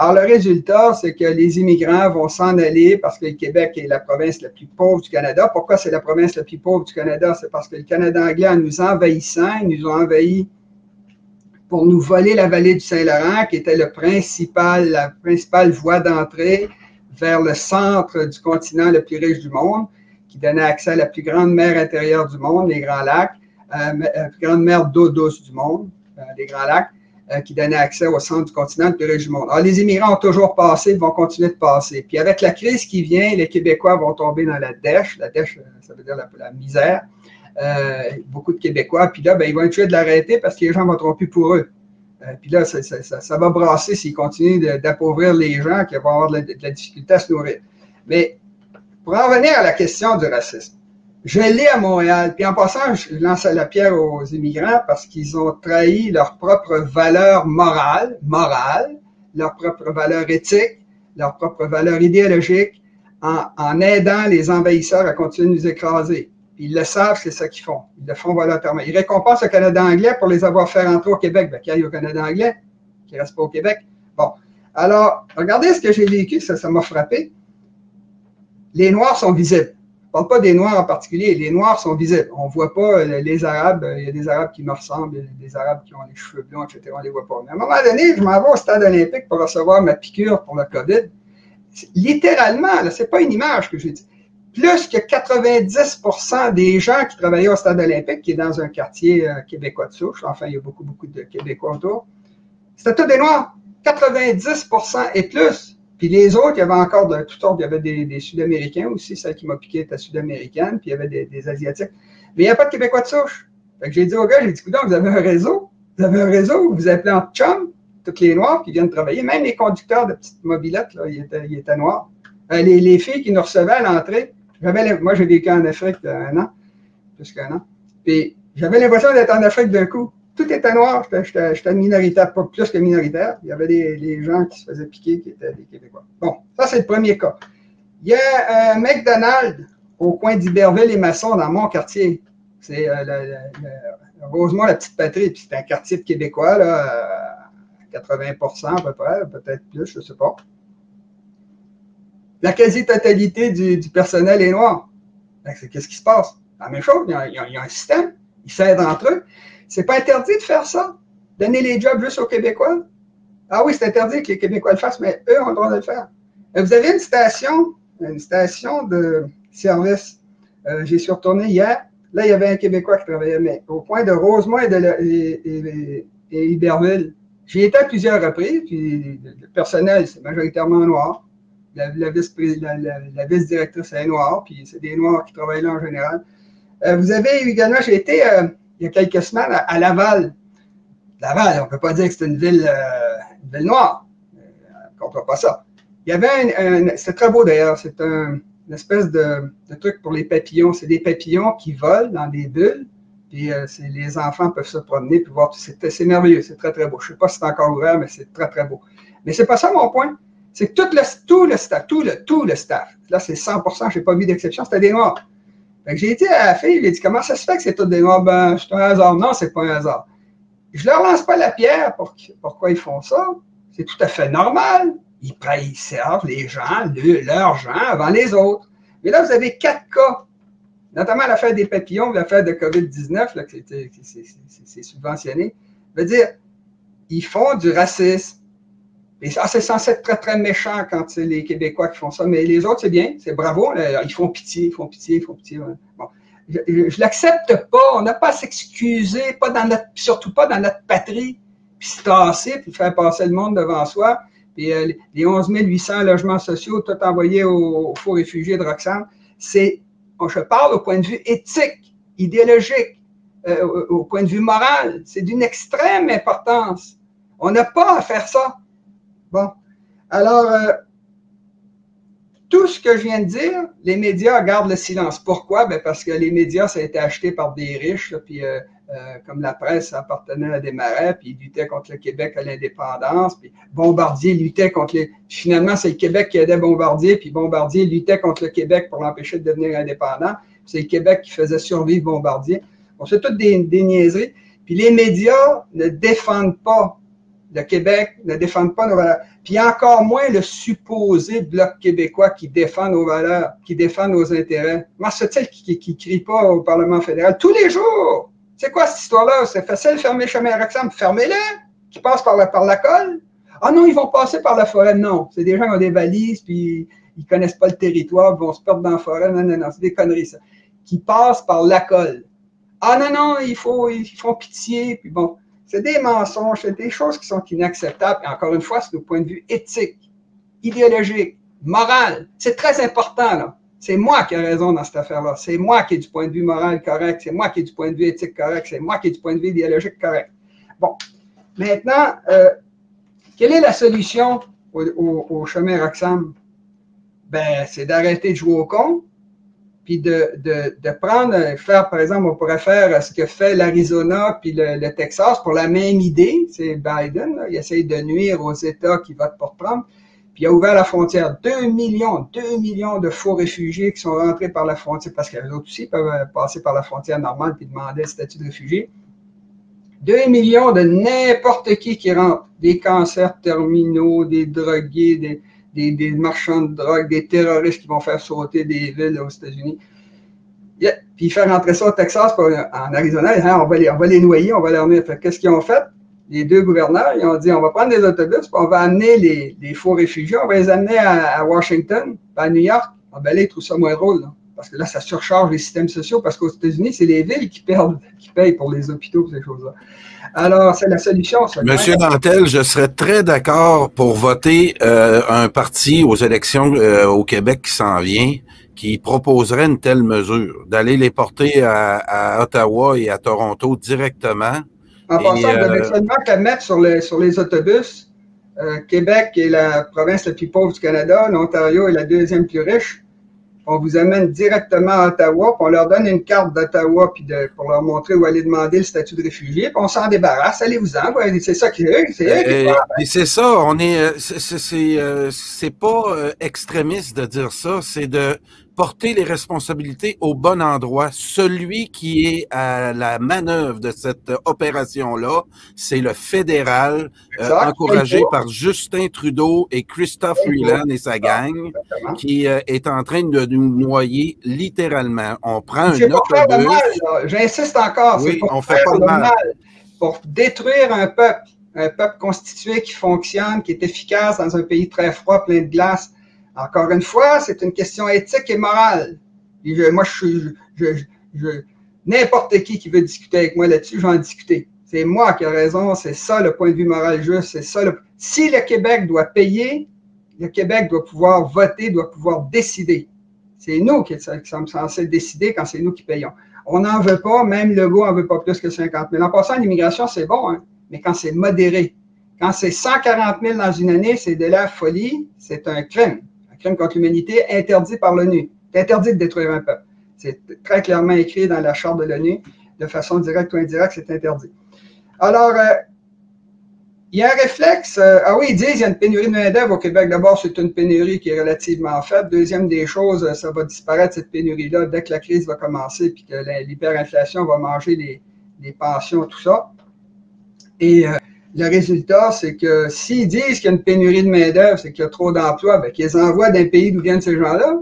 Alors, le résultat, c'est que les immigrants vont s'en aller parce que le Québec est la province la plus pauvre du Canada. Pourquoi c'est la province la plus pauvre du Canada? C'est parce que le Canada anglais, en nous envahissant, ils nous ont envahis pour nous voler la vallée du Saint-Laurent, qui était la principale voie d'entrée vers le centre du continent le plus riche du monde, qui donnait accès à la plus grande mer intérieure du monde, les Grands Lacs, la plus grande mer d'eau douce du monde, les Grands Lacs, qui donnait accès au centre du continent le plus riche du monde. Alors, les immigrants ont toujours passé, vont continuer de passer. Puis avec la crise qui vient, les Québécois vont tomber dans la dèche. La dèche, ça veut dire la misère. Beaucoup de Québécois. Puis là, ben, ils vont être tués de l'arrêter parce que les gens ne voteront plus pour eux. Puis là, ça va brasser s'ils continuent d'appauvrir les gens qui vont avoir de la difficulté à se nourrir. Mais pour en revenir à la question du racisme, je l'ai à Montréal. Puis en passant, je lance la pierre aux immigrants parce qu'ils ont trahi leur propre valeur morale, leur propre valeur éthique, leur propre valeur idéologique en aidant les envahisseurs à continuer de nous écraser. Puis ils le savent, c'est ça qu'ils font. Ils le font volontairement. Ils récompensent le Canada anglais pour les avoir fait rentrer au Québec. Ben, qu'ils aillent au Canada anglais, qu'ils ne restent pas au Québec. Bon. Alors, regardez ce que j'ai vécu, ça m'a frappé. Les Noirs sont visibles. Je ne parle pas des Noirs en particulier, les Noirs sont visibles. On ne voit pas les Arabes, il y a des Arabes qui me ressemblent, il y a des Arabes qui ont les cheveux blonds, etc., on ne les voit pas. Mais à un moment donné, je m'en vais au stade olympique pour recevoir ma piqûre pour le COVID. Littéralement, ce n'est pas une image que j'ai dit. Plus que 90% des gens qui travaillaient au stade olympique, qui est dans un quartier québécois de souche, enfin, il y a beaucoup de Québécois autour, c'était tous des Noirs. 90% et plus. Puis les autres, il y avait encore de toutes sortes, il y avait des Sud-Américains aussi, celle qui m'a piqué était sud-américaine, puis il y avait des Asiatiques. Mais il n'y a pas de Québécois de souche. Fait que j'ai dit au gars, écoute, vous avez un réseau? Vous avez un réseau? Vous appelez en chum, tous les Noirs qui viennent travailler, même les conducteurs de petites mobilettes, là, ils étaient noirs. Les filles qui nous recevaient à l'entrée, moi j'ai vécu en Afrique un an, plus qu'un an, puis j'avais l'impression d'être en Afrique d'un coup. Tout était noir, j'étais minoritaire, pas plus que minoritaire. Il y avait des gens qui se faisaient piquer qui étaient des Québécois. Bon, ça c'est le premier cas. Il y a un McDonald's au coin d'Iberville et Masson dans mon quartier. C'est Rosemont, la petite patrie, puis c'est un quartier de Québécois, là, 80% à peu près, peut-être plus, je ne sais pas. La quasi-totalité du personnel est noir. Qu'est-ce qui se passe? La même chose, il y a un système, ils s'aident entre eux. C'est pas interdit de faire ça? Donner les jobs juste aux Québécois? Ah oui, c'est interdit que les Québécois le fassent, mais eux ont le droit de le faire. Vous avez une station de service. J'y suis retourné hier. Là, il y avait un Québécois qui travaillait, mais au coin de Rosemont et Iberville. J'y étais à plusieurs reprises, puis le personnel, c'est majoritairement noir. La vice-directrice est noire, puis c'est des Noirs qui travaillent là en général. Vous avez également, j'ai été il y a quelques semaines à Laval. Laval, on ne peut pas dire que c'est une ville noire. On ne comprend pas ça. Il y avait c'est très beau d'ailleurs, c'est une espèce de truc pour les papillons. C'est des papillons qui volent dans des bulles, puis les enfants peuvent se promener puis voir. C'est merveilleux, c'est très, très beau. Je ne sais pas si c'est encore ouvert, mais c'est très, très beau. Mais c'est pas ça mon point. C'est que tout le staff, là c'est 100%, je n'ai pas vu d'exception, c'était des Noirs. Fait que j'ai été à la fille, j'ai dit, comment ça se fait que c'est tous des Noirs? Ben, c'est un hasard. Non, c'est pas un hasard. Je leur lance pas la pierre pourquoi ils font ça. C'est tout à fait normal. Ils servent les gens, leurs gens, avant les autres. Mais là, vous avez 4 cas, notamment l'affaire des papillons, l'affaire de COVID-19, là, c'est subventionné. Je veux dire, ils font du racisme. Et ça, c'est censé être très, très méchant quand c'est les Québécois qui font ça. Mais les autres, c'est bien, c'est bravo. Là, ils font pitié. Bon. Je ne l'accepte pas. On n'a pas à s'excuser, surtout pas dans notre patrie, puis se tasser, puis faire passer le monde devant soi. Puis les 11 800 logements sociaux, tout envoyés aux faux réfugiés de Roxham. Je parle au point de vue éthique, idéologique, au point de vue moral. C'est d'une extrême importance. On n'a pas à faire ça. Bon, alors, tout ce que je viens de dire, les médias gardent le silence. Pourquoi? Ben parce que les médias, ça a été acheté par des riches, là, puis comme la presse appartenait à des marais, puis ils luttaient contre le Québec à l'indépendance, puis Bombardier luttait contre finalement, c'est le Québec qui aidait Bombardier, puis Bombardier luttait contre le Québec pour l'empêcher de devenir indépendant. C'est le Québec qui faisait survivre Bombardier. Bon, c'est toutes des niaiseries. Puis les médias ne défendent pas le Québec, ne défendent pas nos valeurs. Puis encore moins le supposé Bloc québécois qui défend nos valeurs, qui défend nos intérêts. Comment se fait-il qu'il ne crie pas au Parlement fédéral tous les jours? C'est quoi cette histoire-là? C'est facile, fermer le chemin Roxham. Fermez-le, qui passe par la colle. Ah non, ils vont passer par la forêt. Non, c'est des gens qui ont des valises, puis ils ne connaissent pas le territoire, ils vont se perdre dans la forêt. Non, non, non, c'est des conneries, ça. Qui passent par la colle. Ah non, non, ils font pitié, puis bon. C'est des mensonges, c'est des choses qui sont inacceptables. Et encore une fois, c'est au point de vue éthique, idéologique, moral. C'est très important, là. C'est moi qui ai raison dans cette affaire-là. C'est moi qui ai du point de vue moral correct. C'est moi qui ai du point de vue éthique correct. C'est moi qui ai du point de vue idéologique correct. Bon. Maintenant, quelle est la solution au chemin Roxham? Ben, c'est d'arrêter de jouer au con, puis de prendre, faire, par exemple, on pourrait faire ce que fait l'Arizona puis le Texas pour la même idée. C'est Biden, là, il essaye de nuire aux États qui votent pour Trump. Puis il a ouvert la frontière. 2 millions de faux réfugiés qui sont rentrés par la frontière, parce que les autres aussi peuvent passer par la frontière normale puis demander le statut de réfugié. 2 millions de n'importe qui rentre. Des cancers terminaux, des drogués, des marchands de drogue, des terroristes qui vont faire sauter des villes aux États-Unis. Yeah. Puis faire rentrer ça au Texas, en Arizona, hein, on va les noyer, on va leur dire. Qu'est-ce qu'ils ont fait? Les deux gouverneurs, ils ont dit, on va prendre des autobus, puis on va amener les faux réfugiés, on va les amener à Washington, à New York. Ah ben là, ils trouvent ça moins drôle, là, parce que là, ça surcharge les systèmes sociaux, parce qu'aux États-Unis, c'est les villes qui payent pour les hôpitaux, ces choses-là. Alors, c'est la solution, ça. Monsieur Nantel, je serais très d'accord pour voter un parti aux élections au Québec qui s'en vient, qui proposerait une telle mesure, d'aller les porter à Ottawa et à Toronto directement. En passant, vous avez seulement qu'à mettre sur les autobus, Québec est la province la plus pauvre du Canada, l'Ontario est la deuxième plus riche. On vous amène directement à Ottawa, puis on leur donne une carte d'Ottawa pour leur montrer où aller demander le statut de réfugié, puis on s'en débarrasse, allez-vous-en, c'est ça qui est. C'est ça, c'est pas extrémiste de dire ça, c'est de porter les responsabilités au bon endroit. Celui qui est à la manœuvre de cette opération-là, c'est le fédéral, encouragé par Justin Trudeau et Christophe Freeland et sa gang, qui est en train de nous noyer littéralement. On prend un autobus. J'insiste encore, oui, on fait pas de mal. Pour détruire un peuple constitué qui fonctionne, qui est efficace dans un pays très froid, plein de glace. Encore une fois, c'est une question éthique et morale. Et n'importe qui veut discuter avec moi là-dessus, je vais en discuter. C'est moi qui ai raison, c'est ça le point de vue moral juste, c'est ça. Si le Québec doit payer, le Québec doit pouvoir voter, doit pouvoir décider. C'est nous qui sommes censés décider quand c'est nous qui payons. On n'en veut pas, même Legault n'en veut pas plus que 50 000. En passant, l'immigration, c'est bon, hein, mais quand c'est modéré. Quand c'est 140 000 dans une année, c'est de la folie, c'est un crime. Crime contre l'humanité interdit par l'ONU. C'est interdit de détruire un peuple. C'est très clairement écrit dans la charte de l'ONU. De façon directe ou indirecte, c'est interdit. Alors, il y a un réflexe. Oui, ils disent qu'il y a une pénurie de main-d'œuvre au Québec. D'abord, c'est une pénurie qui est relativement faible. Deuxième des choses, ça va disparaître, cette pénurie-là, dès que la crise va commencer puis que l'hyperinflation va manger les pensions, tout ça. Et le résultat, c'est que s'ils disent qu'il y a une pénurie de main-d'œuvre, c'est qu'il y a trop d'emplois, bien, qu'ils les envoient d'un pays d'où viennent ces gens-là,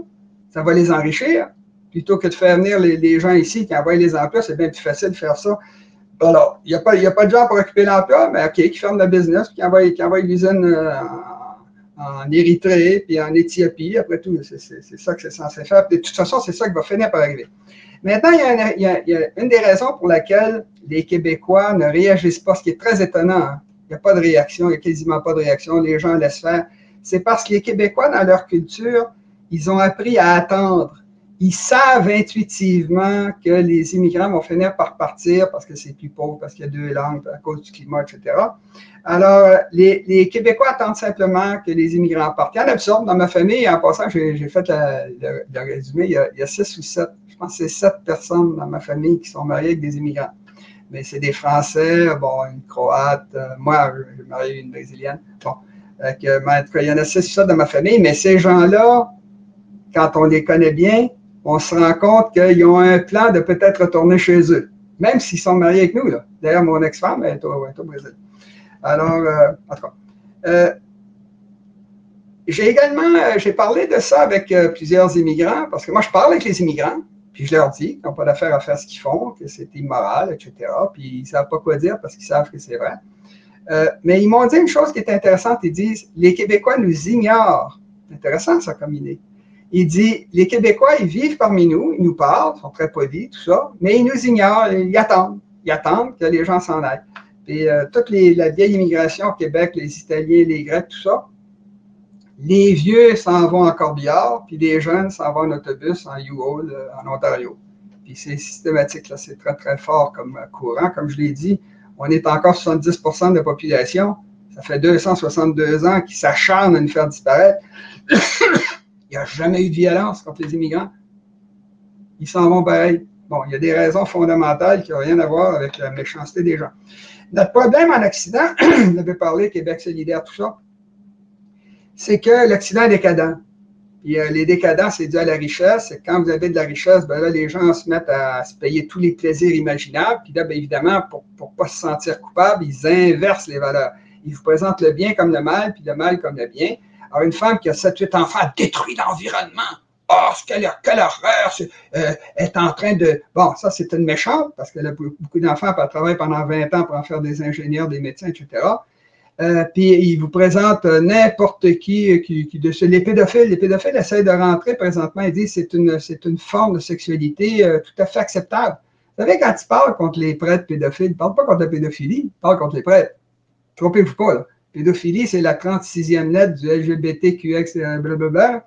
ça va les enrichir. Plutôt que de faire venir les gens ici qui envoient les emplois, c'est bien plus facile de faire ça. Alors, il n'y a pas de gens pour occuper l'emploi, mais OK, qui ferment le business, qui envoient l'usine en Érythrée, puis en Éthiopie, après tout, c'est ça que c'est censé faire. De toute façon, c'est ça qui va finir par arriver. Maintenant, il y a une des raisons pour laquelle les Québécois ne réagissent pas, ce qui est très étonnant. Hein. Il n'y a pas de réaction, il n'y a quasiment pas de réaction, les gens laissent faire. C'est parce que les Québécois, dans leur culture, ils ont appris à attendre. Ils savent intuitivement que les immigrants vont finir par partir parce que c'est plus pauvre, parce qu'il y a deux langues, à cause du climat, etc. Alors, les Québécois attendent simplement que les immigrants partent. Il y en a absurde. Dans ma famille, en passant, j'ai fait le résumé, il y a 6 ou 7, je pense que c'est 7 personnes dans ma famille qui sont mariées avec des immigrants. Mais c'est des Français, bon, une Croate, moi, j'ai marié une Brésilienne. Bon, il y en a 6 ou 7 dans ma famille, mais ces gens-là, quand on les connaît bien, on se rend compte qu'ils ont un plan de peut-être retourner chez eux, même s'ils sont mariés avec nous. D'ailleurs, mon ex-femme est au Brésil. Alors, en tout cas, j'ai parlé de ça avec plusieurs immigrants, parce que moi, je parle avec les immigrants, Puis je leur dis qu'ils n'ont pas d'affaire à faire ce qu'ils font, que c'est immoral, etc. Puis ils ne savent pas quoi dire parce qu'ils savent que c'est vrai. Mais ils m'ont dit une chose qui est intéressante. Ils disent, les Québécois nous ignorent. C'est intéressant ça comme idée. Il dit, les Québécois, ils vivent parmi nous, ils nous parlent, ils sont très polis, tout ça, mais ils nous ignorent, ils attendent. Ils attendent que les gens s'en aillent. Puis toute la vieille immigration au Québec, les Italiens, les Grecs, tout ça, les vieux s'en vont en corbillard, puis les jeunes s'en vont en autobus, en U-Haul, en Ontario. Puis c'est systématique, là, c'est très, très fort comme courant. Comme je l'ai dit, on est encore 70% de la population. Ça fait 262 ans qu'ils s'acharnent à nous faire disparaître. Il n'y a jamais eu de violence contre les immigrants. Ils s'en vont pareil. Bon, il y a des raisons fondamentales qui n'ont rien à voir avec la méchanceté des gens. Notre problème en Occident, on avait parlé, Québec solidaire, tout ça, c'est que l'Occident est décadent. Puis les décadents, c'est dû à la richesse. Et quand vous avez de la richesse, ben là, les gens se mettent à se payer tous les plaisirs imaginables. Puis là, bien évidemment, pour ne pas se sentir coupable, ils inversent les valeurs. Ils vous présentent le bien comme le mal, puis le mal comme le bien. Alors, une femme qui a 7-8 enfants détruit l'environnement. Oh, quelle horreur! Est en train de... Bon, ça, c'est une méchante, parce qu'elle a beaucoup d'enfants, puis elle travaille pendant 20 ans pour en faire des ingénieurs, des médecins, etc. Puis, il vous présente n'importe qui les pédophiles. Les pédophiles essaient de rentrer présentement. Ils disent que c'est une forme de sexualité tout à fait acceptable. Vous savez, quand ils parlent contre les prêtres pédophiles, ils ne parlent pas contre la pédophilie, ils parlent contre les prêtres. Trompez-vous pas, là. Pédophilie, c'est la 36e lettre du LGBTQX, blablabla.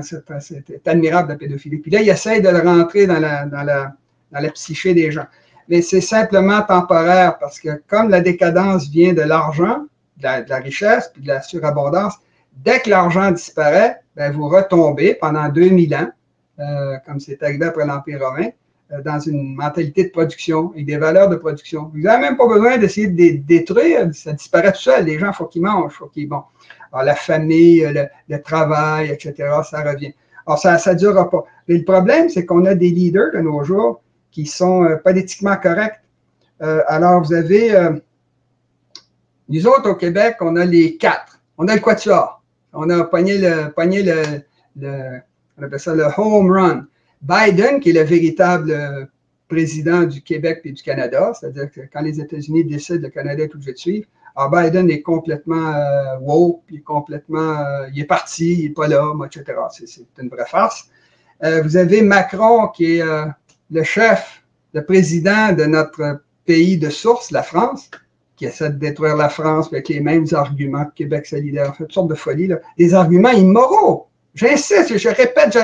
C'est admirable, la pédophilie. Puis là, ils essayent de le rentrer dans la psyché des gens. Mais c'est simplement temporaire parce que comme la décadence vient de l'argent, de la richesse, puis de la surabondance, dès que l'argent disparaît, ben, vous retombez pendant 2000 ans, comme c'est arrivé après l'Empire romain, dans une mentalité de production et des valeurs de production. Vous n'avez même pas besoin d'essayer de les détruire, ça disparaît tout seul. Les gens, il faut qu'ils mangent, il faut qu'ils... Bon. Alors, la famille, le travail, etc., ça revient. Alors, ça ne durera pas. Mais le problème, c'est qu'on a des leaders de nos jours qui sont politiquement corrects. Alors, vous avez... nous autres, au Québec, on a les 4. On a le quatuor. On a pogné on appelle ça le home run. Biden, qui est le véritable président du Québec et du Canada, c'est-à-dire que quand les États-Unis décident, le Canada est obligé de suivre. Alors, Biden est complètement woke, puis complètement, il est parti, il n'est pas là, etc. C'est une vraie farce. Vous avez Macron, qui est le chef, le président de notre pays de source, la France, qui essaie de détruire la France avec les mêmes arguments que Québec solidaire, toutes sortes de folies, là. Des arguments immoraux. J'insiste, je répète,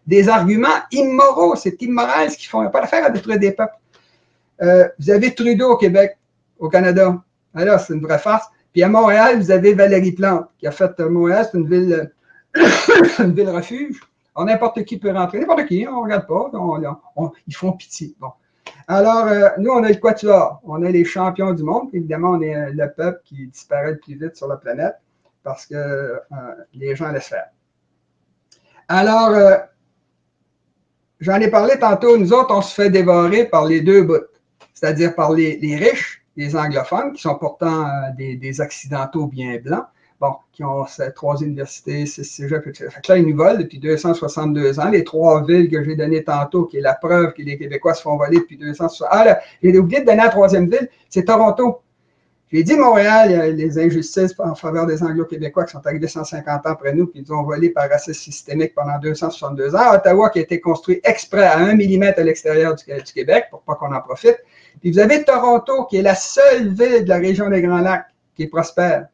des arguments immoraux. C'est immoral ce qu'ils font. Il n'y a pas d'affaire à détruire des peuples. Vous avez Trudeau au Québec, au Canada. Alors, c'est une vraie farce. Puis à Montréal, vous avez Valérie Plante, qui a fait Montréal, c'est une ville, une ville refuge. Alors, n'importe qui peut rentrer. N'importe qui, on ne regarde pas. Ils font pitié. Bon. Alors, nous, on a le quatuor. On a les champions du monde. Évidemment, on est le peuple qui disparaît le plus vite sur la planète parce que les gens laissent faire. Alors, j'en ai parlé tantôt. Nous autres, on se fait dévorer par les deux bouts, c'est-à-dire par les riches, les anglophones, qui sont pourtant des occidentaux bien blancs, bon, qui ont 3 universités, 6 cégeps, etc. Fait que là, ils nous volent depuis 262 ans. Les 3 villes que j'ai données tantôt, qui est la preuve que les Québécois se font voler depuis 260 ans. Ah, là, j'ai oublié de donner la 3e ville, c'est Toronto. J'ai dit Montréal, il y a les injustices en faveur des Anglo-Québécois qui sont arrivés 150 ans après nous, puis ils ont volé par racisme systémique pendant 262 ans. Ottawa, qui a été construit exprès à 1 mm à l'extérieur du Québec, pour pas qu'on en profite. Puis vous avez Toronto, qui est la seule ville de la région des Grands Lacs qui est prospère.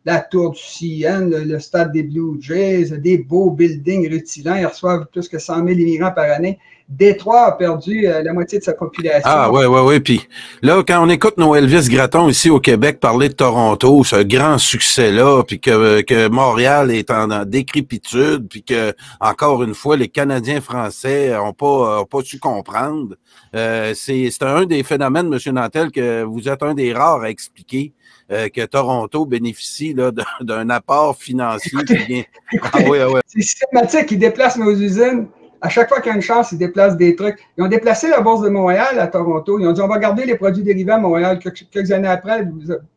La tour du CN, le stade des Blue Jays, des beaux buildings rutilants. Ils reçoivent plus que 100 000 immigrants par année. Détroit a perdu la moitié de sa population. Ah, oui. Puis là, quand on écoute nos Elvis Gratton ici au Québec parler de Toronto, ce grand succès-là, puis que Montréal est en décrépitude, puis que, encore une fois, les Canadiens français ont pas su comprendre. C'est un des phénomènes, M. Nantel, que vous êtes un des rares à expliquer. Que Toronto bénéficie d'un apport financier. Écoutez, c'est systématique, ils déplacent nos usines. À chaque fois qu'il y a une chance, ils déplacent des trucs. Ils ont déplacé la Bourse de Montréal à Toronto. Ils ont dit, on va garder les produits dérivés à Montréal. Quelques années après, les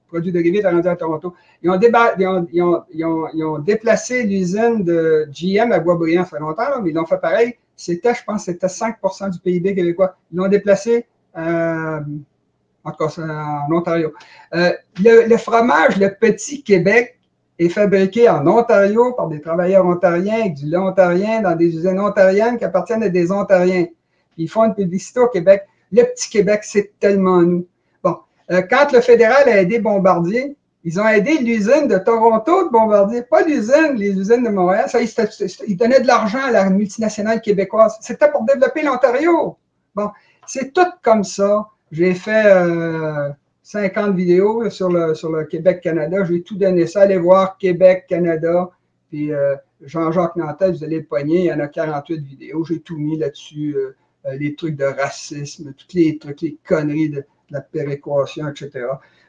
produits dérivés étaient rendus à Toronto. Ils ont déplacé l'usine de GM à Boisbriand, ça fait longtemps, là, mais ils l'ont fait pareil c'était, je pense, c'était 5% du PIB québécois. Ils l'ont déplacé en tout cas, en Ontario. Le fromage, le Petit Québec, est fabriqué en Ontario par des travailleurs ontariens avec du lait ontarien dans des usines ontariennes qui appartiennent à des Ontariens. Puis ils font une publicité au Québec. Le Petit Québec, c'est tellement nous. Bon, quand le fédéral a aidé Bombardier, ils ont aidé l'usine de Toronto de Bombardier, pas l'usine, les usines de Montréal. Ça, ils donnaient de l'argent à la multinationale québécoise. C'était pour développer l'Ontario. Bon, c'est tout comme ça. J'ai fait 50 vidéos sur le Québec-Canada. J'ai tout donné ça. Allez voir Québec-Canada. Puis Jean-Jacques Nantel, vous allez le poigner. Il y en a 48 vidéos. J'ai tout mis là-dessus. Les trucs de racisme, tous les trucs, les conneries de la péréquation, etc.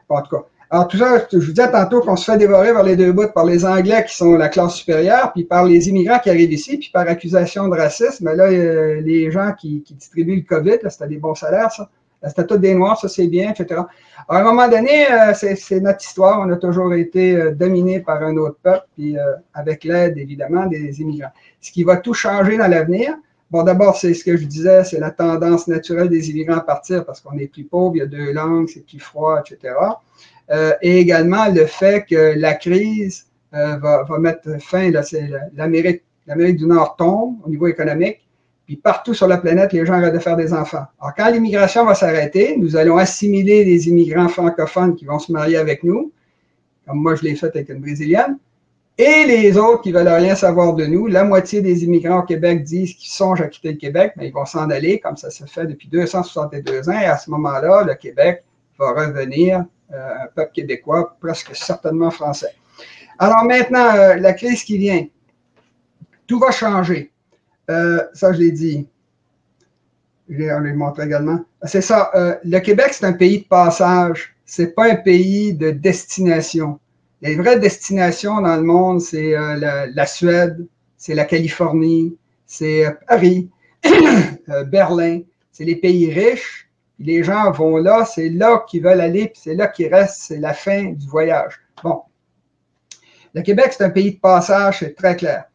Bon, en tout cas. Alors, tout ça, je vous disais tantôt qu'on se fait dévorer vers les deux bouts par les Anglais qui sont la classe supérieure, puis par les immigrants qui arrivent ici, puis par accusation de racisme. Là, les gens qui distribuent le COVID, c'était des bons salaires, ça. C'était tous des Noirs, ça c'est bien, etc. À un moment donné, c'est notre histoire. On a toujours été dominé par un autre peuple, puis avec l'aide, évidemment, des immigrants. Ce qui va tout changer dans l'avenir, bon, d'abord, c'est ce que je disais, c'est la tendance naturelle des immigrants à partir parce qu'on est plus pauvre, il y a deux langues, c'est plus froid, etc. Et également le fait que la crise va mettre fin, là, c'est l'Amérique du Nord tombe au niveau économique. Puis partout sur la planète, les gens arrêtent de faire des enfants. Alors, quand l'immigration va s'arrêter, nous allons assimiler des immigrants francophones qui vont se marier avec nous, comme moi je l'ai fait avec une Brésilienne, et les autres qui ne veulent rien savoir de nous. La moitié des immigrants au Québec disent qu'ils songent à quitter le Québec, mais ils vont s'en aller, comme ça se fait depuis 262 ans, et à ce moment-là, le Québec va revenir un peuple québécois, presque certainement français. Alors maintenant, la crise qui vient, tout va changer. Ça, je l'ai dit. Je l'ai montré également. C'est ça. Le Québec, c'est un pays de passage. C'est pas un pays de destination. Les vraies destinations dans le monde, c'est la Suède, c'est la Californie, c'est Paris, Berlin. C'est les pays riches. Les gens vont là, c'est là qu'ils veulent aller, puis c'est là qu'ils restent. C'est la fin du voyage. Bon. Le Québec, c'est un pays de passage, c'est très clair.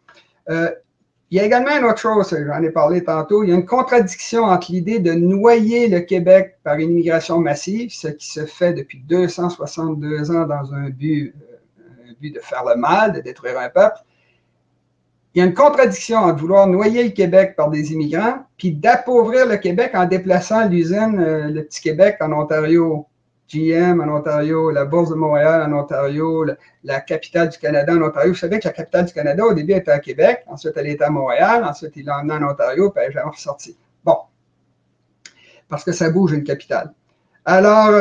Il y a également une autre chose, j'en ai parlé tantôt, il y a une contradiction entre l'idée de noyer le Québec par une immigration massive, ce qui se fait depuis 262 ans dans un but de faire le mal, de détruire un peuple. Il y a une contradiction entre vouloir noyer le Québec par des immigrants, puis d'appauvrir le Québec en déplaçant l'usine, le Petit Québec en Ontario, GM en Ontario, la Bourse de Montréal en Ontario, la capitale du Canada en Ontario. Vous savez que la capitale du Canada, au début, était à Québec, ensuite elle était à Montréal, ensuite il l'a emmenée en Ontario, puis elle n'est jamais ressortie. Bon, parce que ça bouge une capitale. Alors,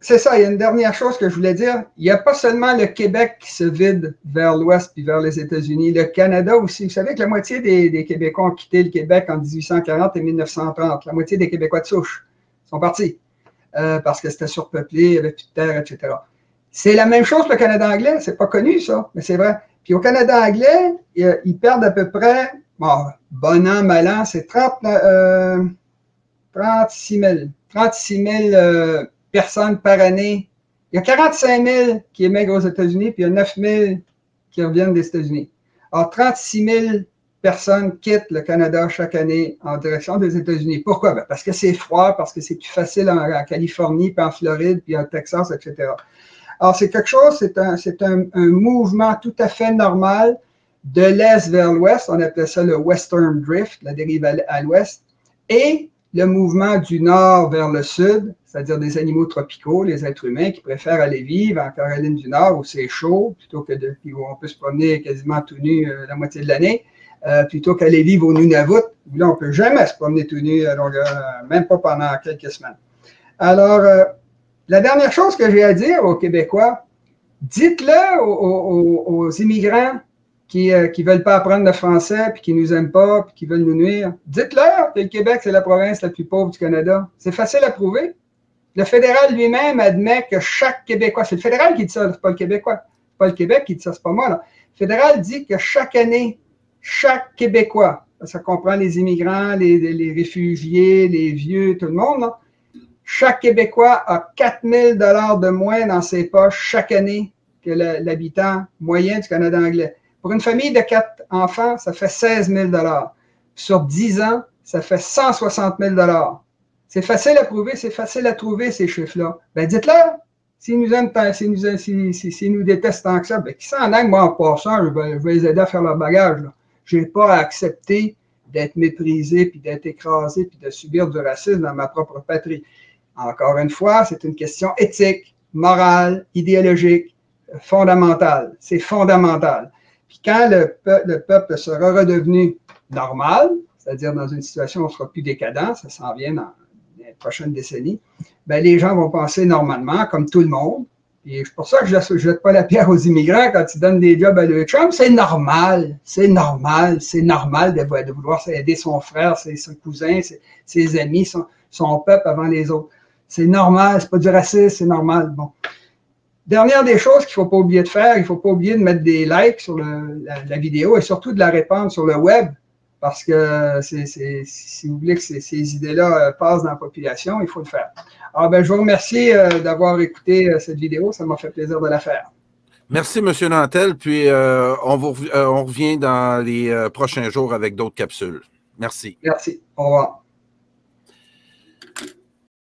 c'est ça, il y a une dernière chose que je voulais dire. Il n'y a pas seulement le Québec qui se vide vers l'ouest puis vers les États-Unis, le Canada aussi. Vous savez que la moitié des Québécois ont quitté le Québec en 1840 et 1930. La moitié des Québécois de souche sont partis. Parce que c'était surpeuplé, il n'y avait plus de terre, etc. C'est la même chose pour le Canada anglais, c'est pas connu ça, mais c'est vrai. Puis au Canada anglais, ils perdent à peu près, bon an, mal an, c'est 36 000 personnes par année. Il y a 45 000 qui émigrent aux États-Unis, puis il y a 9 000 qui reviennent des États-Unis. Alors 36 000 personnes quittent le Canada chaque année en direction des États-Unis. Pourquoi? Ben parce que c'est froid, parce que c'est plus facile en Californie, puis en Floride, puis en Texas, etc. Alors, c'est quelque chose, c'est un mouvement tout à fait normal de l'est vers l'ouest. On appelle ça le Western Drift, la dérive à l'ouest. Et le mouvement du nord vers le sud, c'est-à-dire des animaux tropicaux, les êtres humains qui préfèrent aller vivre en Caroline du Nord où c'est chaud, plutôt que où on peut se promener quasiment tout nu la moitié de l'année. Plutôt qu'aller vivre au Nunavut, où là, on ne peut jamais se promener tout nu, même pas pendant quelques semaines. Alors, la dernière chose que j'ai à dire aux Québécois, dites-le aux immigrants qui ne veulent pas apprendre le français, puis qui ne nous aiment pas, puis qui veulent nous nuire. Dites-leur que le Québec, c'est la province la plus pauvre du Canada. C'est facile à prouver. Le fédéral lui-même admet que chaque Québécois, c'est le fédéral qui dit ça, c'est pas le Québécois. C'est pas le Québec qui dit ça, c'est pas moi. Là. Le fédéral dit que chaque année, chaque Québécois, ça comprend les immigrants, les réfugiés, les vieux, tout le monde, là, chaque Québécois a 4 000 $ de moins dans ses poches chaque année que l'habitant moyen du Canada anglais. Pour une famille de 4 enfants, ça fait 16 000 $. Sur 10 ans, ça fait 160 000 $. C'est facile à prouver, c'est facile à trouver ces chiffres-là. Ben, dites-leur. S'ils nous aiment, s'ils nous détestent tant que ça, ben, qu'ils s'en aillent, moi, en passant, je vais les aider à faire leur bagage. Je n'ai pas à accepter d'être méprisé, puis d'être écrasé, puis de subir du racisme dans ma propre patrie. Encore une fois, c'est une question éthique, morale, idéologique, fondamentale. C'est fondamental. Puis quand le peuple sera redevenu normal, c'est-à-dire dans une situation où on ne sera plus décadent, ça s'en vient dans les prochaines décennies, ben, les gens vont penser normalement, comme tout le monde. Et c'est pour ça que je ne jette pas la pierre aux immigrants quand ils donnent des jobs à leur chum. C'est normal, c'est normal, c'est normal de vouloir aider son frère, son cousin, ses amis, son peuple avant les autres. C'est normal, c'est pas du racisme, c'est normal. Bon. Dernière des choses qu'il ne faut pas oublier de faire, il ne faut pas oublier de mettre des likes sur la vidéo et surtout de la répandre sur le web. Parce que si vous voulez que ces idées-là passent dans la population, il faut le faire. Alors, ben, je vous remercie d'avoir écouté cette vidéo. Ça m'a fait plaisir de la faire. Merci, M. Nantel. Puis, on revient dans les prochains jours avec d'autres capsules. Merci. Merci. Au revoir.